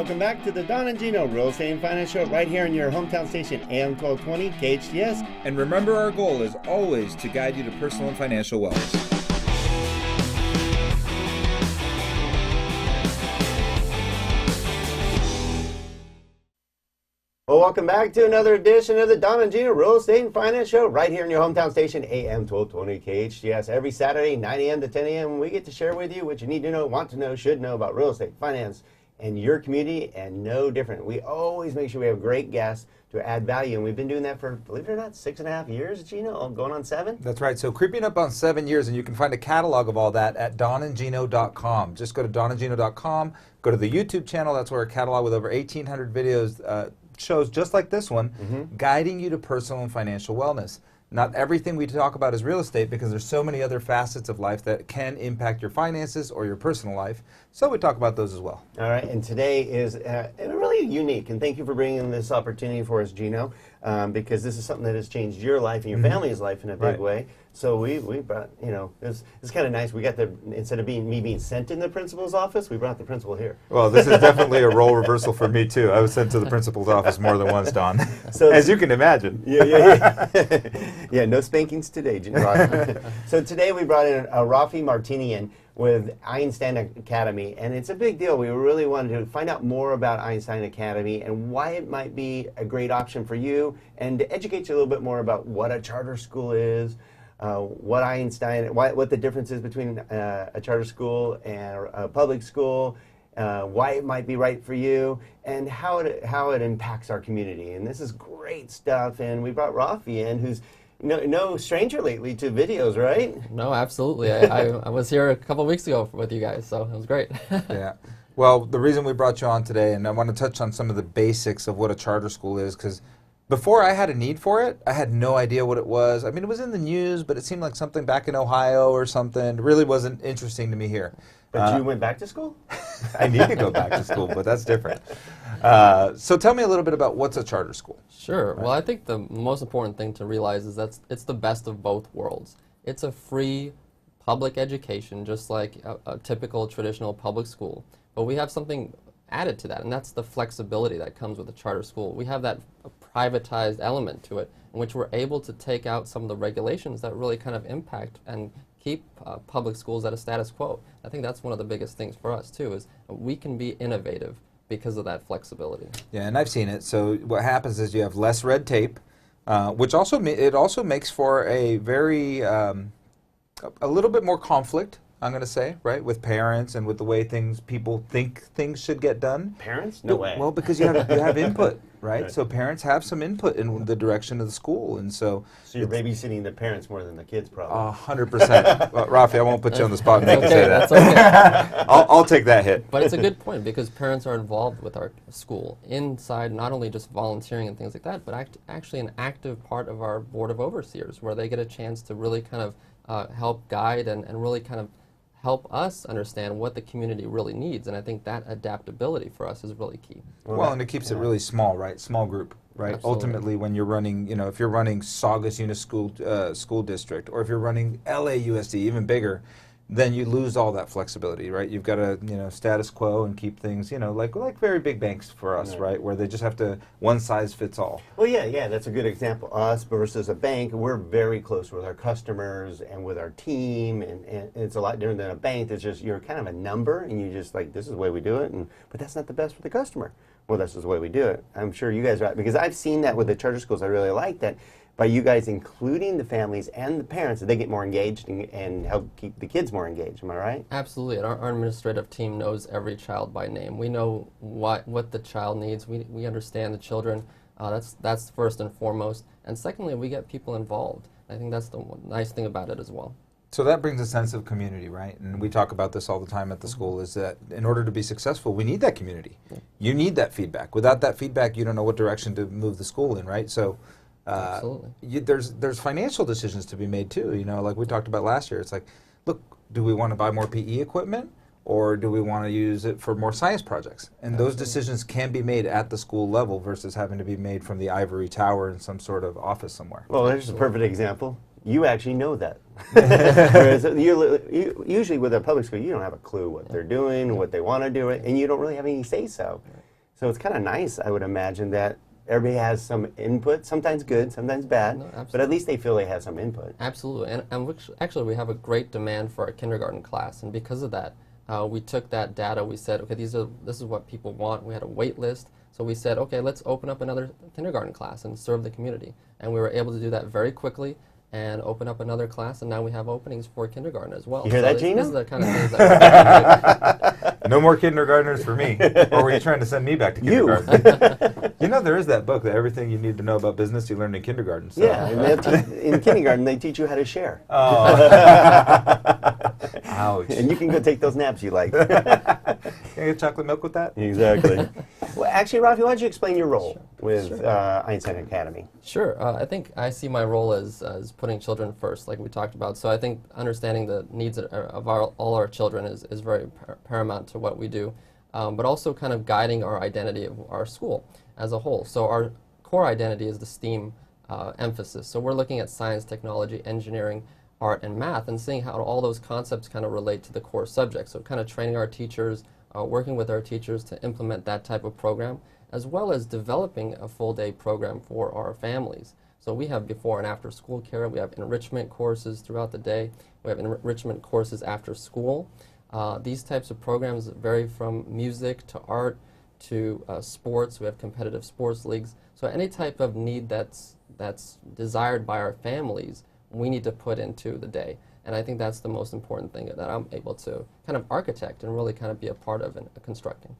welcome back to the Don and Gino Real Estate and Finance Show right here in your hometown station, AM 1220 KHTS. And remember, our goal is always to guide you to personal and financial wellness. Well, welcome back to another edition of the Don and Gino Real Estate and Finance Show right here in your hometown station, AM 1220 KHTS. Every Saturday, 9 a.m. to 10 a.m. we get to share with you what you need to know, want to know, should know about real estate, finance, and your community, and no different. We always make sure we have great guests to add value, and we've been doing that for, believe it or not, 6.5 years, Gino, going on 7? That's right. So creeping up on 7 years, and you can find a catalog of all that at donandgino.com. Just go to donandgino.com, go to the YouTube channel. That's where a catalog with over 1,800 videos shows just like this one, guiding you to personal and financial wellness. Not everything we talk about is real estate because there's so many other facets of life that can impact your finances or your personal life. So we talk about those as well. All right, and today is really unique, and thank you for bringing this opportunity for us, Gino, because this is something that has changed your life and your family's life in a big way. So we brought, you know, it's kind of nice. We got instead of me being sent in the principal's office, we brought the principal here. Well, this is definitely a role reversal for me too. I was sent to the principal's office more than once, Don, so, as you can imagine. Yeah. Yeah, no spankings today, Gino. So today we brought in a RAFFI Martinian with Einstein Academy, and it's a big deal. We really wanted to find out more about Einstein Academy and why it might be a great option for you, and to educate you a little bit more about what a charter school is, what the difference is between a charter school and a public school, why it might be right for you, and how it impacts our community. And this is great stuff, and we brought RAFFI in, who's no stranger lately to videos, right? No, absolutely. I was here a couple of weeks ago with you guys, so it was great. Yeah. Well, the reason we brought you on today, and I want to touch on some of the basics of what a charter school is, because before I had a need for it, I had no idea what it was. I mean, it was in the news, but it seemed like something back in Ohio or something. It really wasn't interesting to me here. But you went back to school? I need to go back to school, but that's different. So tell me a little bit about what's a charter school. Sure. Well, I think the most important thing to realize is that it's the best of both worlds. It's a free public education, just like a typical traditional public school. But we have something added to that, and that's the flexibility that comes with a charter school. We have that privatized element to it, in which we're able to take out some of the regulations that really kind of impact and keep public schools at a status quo. I think that's one of the biggest things for us too, is we can be innovative because of that flexibility. Yeah, and I've seen it. So what happens is you have less red tape, which also it also makes for a very a little bit more conflict, I'm going to say, right, with parents and with the way people think things should get done. Parents? No way. Well, because you have input, right? So parents have some input in the direction of the school, and so you're babysitting the parents more than the kids, probably. 100%. Rafi, I won't put you on the spot and make you say that. That's okay. I'll take that hit. But it's a good point, because parents are involved with our school inside, not only just volunteering and things like that, but actually an active part of our board of overseers, where they get a chance to really kind of help guide and really kind of help us understand what the community really needs. And I think that adaptability for us is really key. Well, and it keeps it really small, right? Small group, right? Absolutely. Ultimately, when you're running, if you're running Saugus Unischool School District, or if you're running LAUSD, even bigger, then you lose all that flexibility, right? You've got to, status quo and keep things, like very big banks for us, right? Where they just have to, one size fits all. Well, yeah, that's a good example. Us versus a bank, we're very close with our customers and with our team, and it's a lot different than a bank. It's just, you're kind of a number, and you just this is the way we do it, but that's not the best for the customer. Well, this is the way we do it. I'm sure you guys are, because I've seen that with the charter schools. I really like that. By you guys including the families and the parents, they get more engaged and help keep the kids more engaged. Am I right? Absolutely. And our administrative team knows every child by name. We know what the child needs. We understand the children. That's first and foremost. And secondly, we get people involved. I think that's the nice thing about it as well. So that brings a sense of community, right? And we talk about this all the time at the school, is that in order to be successful, we need that community. You need that feedback. Without that feedback, you don't know what direction to move the school in, right? So there's financial decisions to be made too. Like we talked about last year. It's like, look, do we want to buy more PE equipment, or do we want to use it for more science projects? And those decisions can be made at the school level versus having to be made from the ivory tower in some sort of office somewhere. Well, there's a perfect example. You actually know that. Whereas usually with a public school, you don't have a clue what they're doing, what they want to do, and you don't really have any say-so. So it's kind of nice, I would imagine, that everybody has some input, sometimes good, sometimes bad, No, but at least they feel they have some input. Absolutely, and actually we have a great demand for our kindergarten class, and because of that, we took that data, we said, okay, this is what people want. We had a wait list, so we said, okay, let's open up another kindergarten class and serve the community. And we were able to do that very quickly and open up another class, and now we have openings for kindergarten as well. You hear that, Gina? This is the kind of things that No more kindergartners for me. Or were you trying to send me back to kindergarten? You know, there is that book, that everything you need to know about business you learned in kindergarten. So. Yeah, and in kindergarten they teach you how to share. Oh. Ouch. And you can go take those naps you like. Can I get chocolate milk with that? Exactly. Well, actually, Raffi, why don't you explain your role with Einstein Academy? Sure. I think I see my role as putting children first, like we talked about. So I think understanding the needs of all our children is very paramount to what we do, but also kind of guiding our identity of our school as a whole. So our core identity is the STEAM emphasis. So we're looking at science, technology, engineering, art, and math, and seeing how all those concepts kind of relate to the core subject. So kind of training our teachers, working with our teachers to implement that type of program, as well as developing a full-day program for our families. So we have before and after school care, we have enrichment courses throughout the day, we have enrichment courses after school. These types of programs vary from music to art to sports. We have competitive sports leagues. So any type of need that's desired by our families, we need to put into the day. And I think that's the most important thing that I'm able to kind of architect and really kind of be a part of in constructing.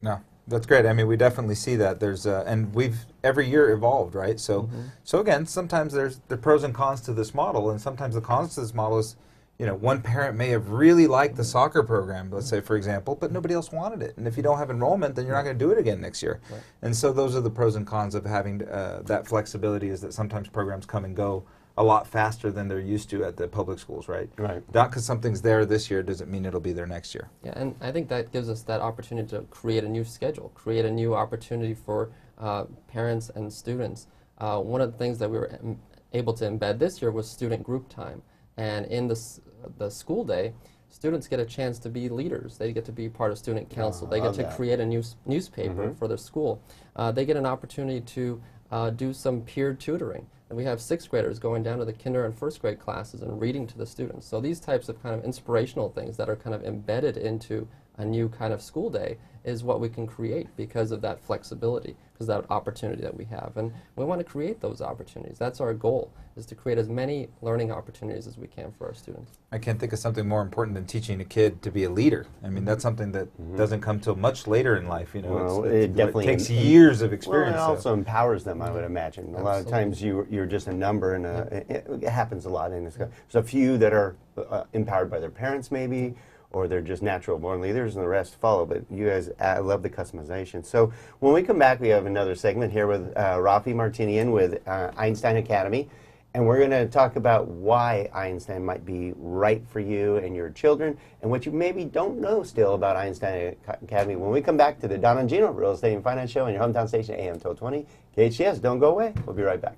No, that's great. I mean, we definitely see that. There's and we've every year evolved, right? So, so again, sometimes there's the pros and cons to this model, and sometimes the cons to this model is, you know, one parent may have really liked the soccer program, let's say, for example, but nobody else wanted it. And if you don't have enrollment, then you're not going to do it again next year. Right. And so those are the pros and cons of having that flexibility, is that sometimes programs come and go a lot faster than they're used to at the public schools, right? Right. Not because something's there this year doesn't mean it'll be there next year. Yeah, and I think that gives us that opportunity to create a new schedule, create a new opportunity for parents and students. One of the things that we were able to embed this year was student group time. And in the school day, students get a chance to be leaders. They get to be part of student council. They get to create a newspaper for their school. They get an opportunity to do some peer tutoring. And we have 6th graders going down to the kinder and 1st grade classes and reading to the students. So these types of kind of inspirational things that are kind of embedded into a new kind of school day is what we can create because of that flexibility, because of that opportunity that we have. And we want to create those opportunities. That's our goal, is to create as many learning opportunities as we can for our students. I can't think of something more important than teaching a kid to be a leader. I mean, that's something that doesn't come till much later in life. You know, well, it definitely takes years of experience. Well, it also empowers them, I would imagine. Absolutely. A lot of times you're just a number, and it happens a lot. In this. There's a few that are empowered by their parents, maybe, or they're just natural born leaders, and the rest follow. But you guys, I love the customization. So when we come back, we have another segment here with RAFFI MARTINIAN with Einstein Academy. And we're going to talk about why Einstein might be right for you and your children, and what you maybe don't know still about Einstein Academy when we come back to the Don and Gino Real Estate and Finance Show on your hometown station, AM 1220, KHCS. Don't go away. We'll be right back.